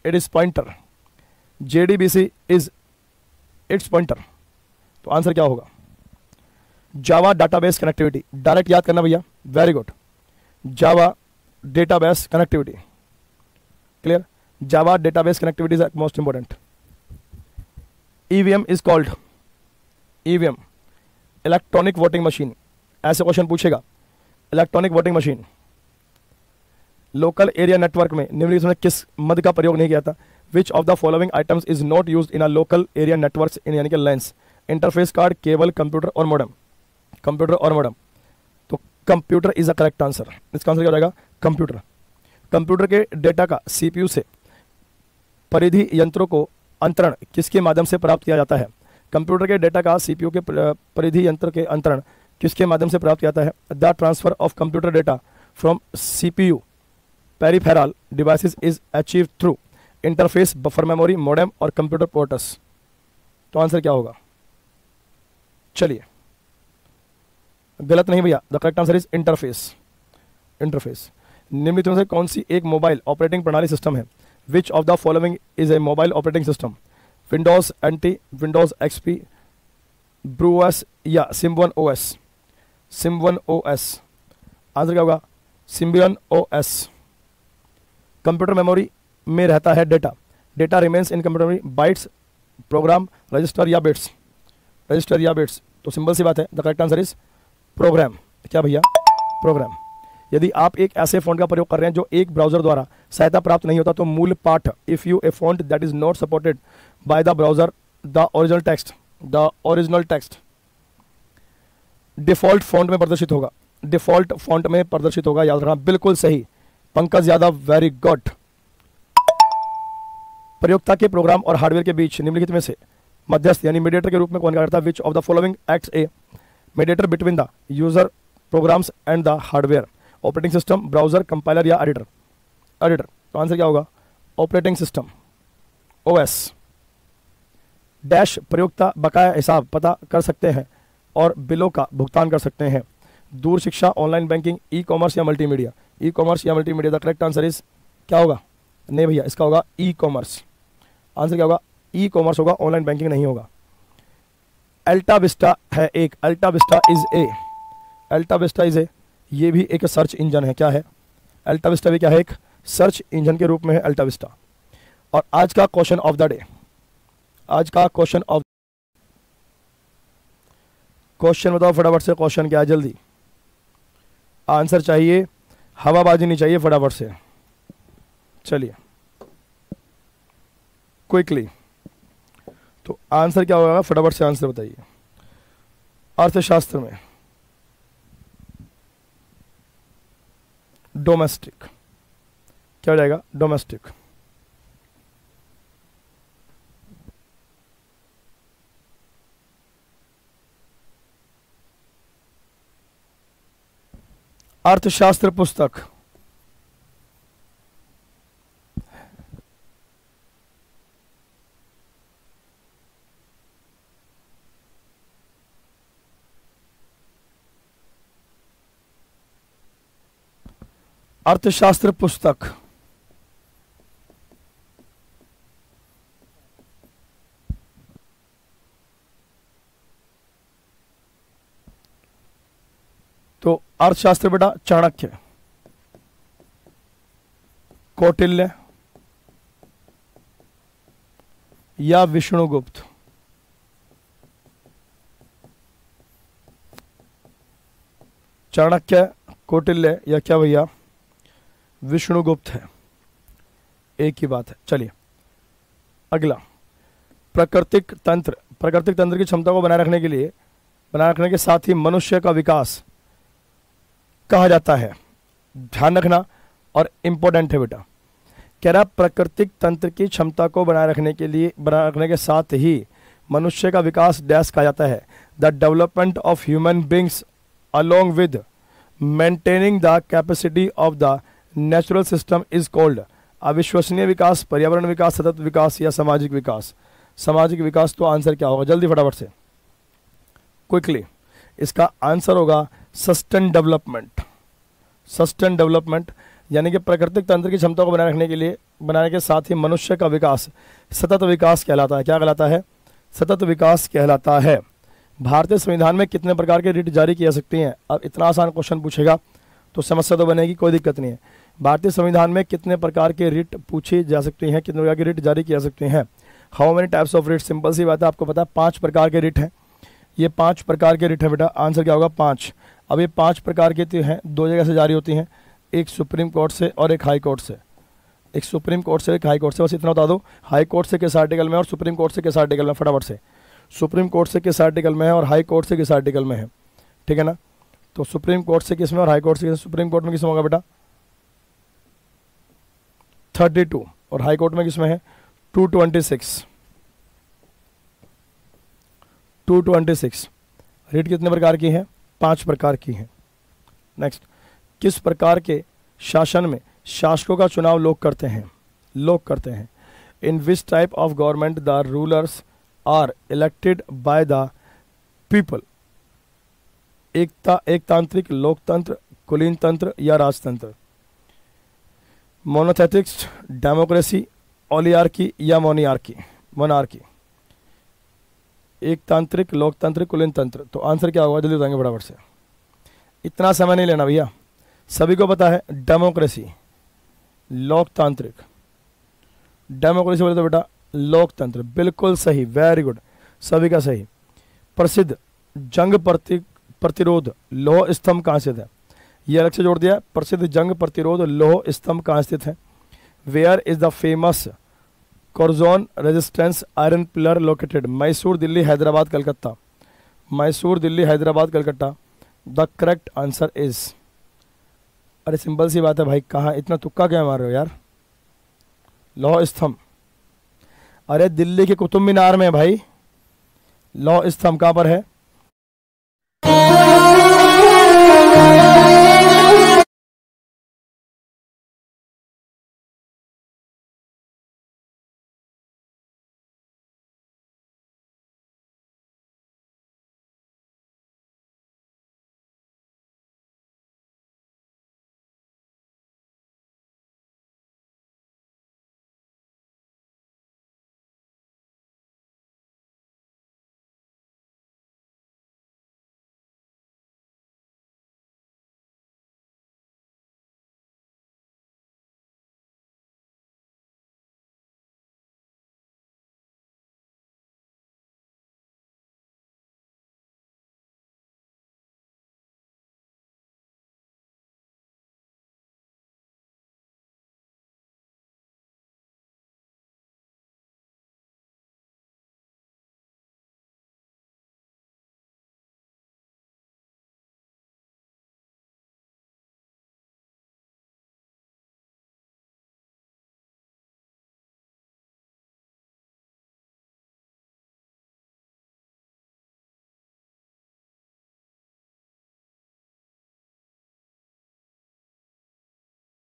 It is pointer, JDBC is it's pointer. तो answer क्या होगा? जावा डाटाबेस कनेक्टिविटी, डायरेक्ट याद करना भैया, very good. Java database connectivity, clear? Java database connectivity is most important. EVM is called, EVM electronic voting machine, ऐसे question पूछेगा। Electronic voting machine local area network में निम्नलिखित में किस मद का प्रयोग नहीं किया था? विच of the following items is not used in a local area networks इन, यानी कि lens, interface card, cable, computer और मॉडेम। कंप्यूटर और मॉडेम, तो computer is a correct answer. इसका आंसर क्या हो जाएगा? कंप्यूटर। कंप्यूटर के डेटा का CPU से परिधि यंत्रों को अंतरण किसके माध्यम से प्राप्त किया जाता है? कंप्यूटर के डेटा का CPU के परिधि यंत्र के अंतरण किसके माध्यम से प्राप्त किया जाता है? The transfer of computer data from CPU peripheral devices is achieve through interface, buffer memory, modem और कंप्यूटर पोर्ट्स। तो आंसर क्या होगा? चलिए, गलत नहीं भैया, the correct answer is interface. Interface निम्नलिखित में से कौन सी एक मोबाइल ऑपरेटिंग प्रणाली सिस्टम है? Which of the following is a mobile operating system? Windows NT, Windows XP, BREW OS या Symbian OS? Symbian OS। Answer क्या होगा? Symbian OS। कंप्यूटर मेमोरी में रहता है data, data remains in computer memory, bytes, program, register या bits? Register या bits. तो simple सी बात है, the correct answer is program. क्या भैया? प्रोग्राम। यदि आप एक ऐसे फॉन्ट का प्रयोग कर रहे हैं जो एक ब्राउजर द्वारा सहायता प्राप्त नहीं होता, तो मूल पाठ, if U A font that is not supported by the browser, the original text default font में प्रदर्शित होगा। डिफॉल्ट फॉन्ट में प्रदर्शित होगा, याद रखना। बिल्कुल सही पंकज यादव, वेरी गुड। प्रयोक्ता के प्रोग्राम और हार्डवेयर के बीच निम्नलिखित में से मध्यस्थ यानी मीडिएटर के रूप में कौन कार्य करता है? Which of the following acts a mediator between the user, programs and the hardware? Operating system, browser, compiler या एडिटर? एडिटर। तो आंसर क्या होगा? Operating system, OS। डैश प्रयोक्ता बकाया हिसाब पता कर सकते हैं और बिलों का भुगतान कर सकते हैं। दूर शिक्षा, ऑनलाइन बैंकिंग, ई-कॉमर्स या मल्टीमीडिया? ई-कॉमर्स या multimedia? The correct answer is क्या होगा? नहीं भैया, इसका होगा ई-कॉमर्स। आंसर क्या होगा? ई-कॉमर्स होगा, ऑनलाइन बैंकिंग नहीं होगा। अल्टा विस्टा है एक, AltaVista is a, AltaVista is a, ये भी एक सर्च इंजन है। क्या है? अल्टा विस्टा भी क्या है? एक सर्च इंजन के रूप में है अल्टा विस्टा। और आज का क्वेश्चन ऑफ द डे, आज का क्वेश्चन बताओ फटाफट से। क्वेश्चन क्या है? जल्दी आंसर चाहिए, हवाबाजी नहीं चाहिए, फटाफट से। चलिए क्विकली, तो आंसर क्या होगा? फटाफट से आंसर बताइए। अर्थशास्त्र में डोमेस्टिक क्या हो जाएगा? डोमेस्टिक। अर्थशास्त्र पुस्तक अर्थशास्त्र पुस्तक तो अर्थशास्त्र बेटा चाणक्य, कौटिल्य या विष्णुगुप्त? चाणक्य, कौटिल्य या क्या भैया? विष्णुगुप्त है। एक ही बात है। चलिए अगला, प्राकृतिक तंत्र। प्राकृतिक तंत्र की क्षमता को बनाए रखने के साथ ही मनुष्य का विकास कहा जाता है। ध्यान रखना और इंपॉर्टेंट है बेटा। कह रहा प्राकृतिक तंत्र की क्षमता को बनाए रखने के साथ ही मनुष्य का विकास डैश कहा जाता है। The development of human beings along with maintaining the capacity of the natural system is called. अविश्वसनीय विकास, पर्यावरण विकास, सतत विकास या सामाजिक विकास? सामाजिक विकास। तो आंसर क्या होगा? जल्दी फटाफट से क्विकली। इसका आंसर होगा सस्टेन डेवलपमेंट। सस्टेन डेवलपमेंट यानी कि प्राकृतिक तंत्र की क्षमता को बनाए रखने के लिए बनाने के साथ ही मनुष्य का विकास सतत विकास कहलाता है। क्या कहलाता है? सतत विकास कहलाता है। भारतीय संविधान में कितने प्रकार के रिट जारी किए जा सकते हैं? अब इतना आसान क्वेश्चन पूछेगा तो समस्या तो बनेगी, कोई दिक्कत नहीं है। भारतीय संविधान में कितने प्रकार के रिट पूछे जा सकते हैं, कितने प्रकार के रिट जारी किए जा सकते हैं? How many types of writ? Simple सी बात है, आपको पता है 5 प्रकार के रिट हैं। ये 5 प्रकार के रिट है बेटा। आंसर क्या होगा? 5। अब ये 5 प्रकार के तो हैं, 2 जगह से जारी होती हैं, एक सुप्रीम कोर्ट से और एक हाई कोर्ट से। एक सुप्रीम कोर्ट से, एक हाई कोर्ट से। बस इतना बता दो, हाई कोर्ट से किस आर्टिकल में और सुप्रीम कोर्ट से किस आर्टिकल में? फटाफट से। सुप्रीम कोर्ट से किस आर्टिकल में है और हाई कोर्ट से किस आर्टिकल में है? ठीक है ना? तो सुप्रीम कोर्ट से किस में और हाई कोर्ट से किस? सुप्रीम कोर्ट में किस में होगा बेटा? 32 और हाई कोर्ट में किस में है? 226। 226। रिट कितने प्रकार की है? 5 प्रकार की है। नेक्स्ट, किस प्रकार के शासन में शासकों का चुनाव लोग करते हैं? लोग करते हैं। In which type of government the rulers are elected by the people? एकतांत्रिक, लोकतंत्र, कुलीन तंत्र या राजतंत्र? मोनोथेटिक्स, डेमोक्रेसी, ओलिगार्की या मोनियार्की? मोनार्की। एकतांत्रिक, लोकतंत्र, कुलीन तंत्र। तो आंसर क्या होगा? जल्दी बताएंगे फटाफट से, इतना समय नहीं लेना भैया। सभी को पता है डेमोक्रेसी, लोकतांत्रिक। डेमोक्रेसी बोले तो बेटा लोकतंत्र। बिल्कुल सही, वेरी गुड, सभी का सही। प्रसिद्ध जंग प्रतिरोध लौह स्तंभ कहाँ स्थित है? ये अलग से जोड़ दिया। प्रसिद्ध जंग प्रतिरोध लौह स्तंभ कहाँ स्थित है? Where is the famous corrosion resistance iron pillar located? Mysore, Delhi, Hyderabad, Calcutta. Mysore, Delhi, Hyderabad, Calcutta. The correct answer is, अरे सिंपल सी बात है भाई, कहाँ इतना तुक्का क्या मार रहे हो यार? लौह स्तंभ, अरे दिल्ली के कुतुब मीनार में भाई लौह स्तंभ कहाँ पर है?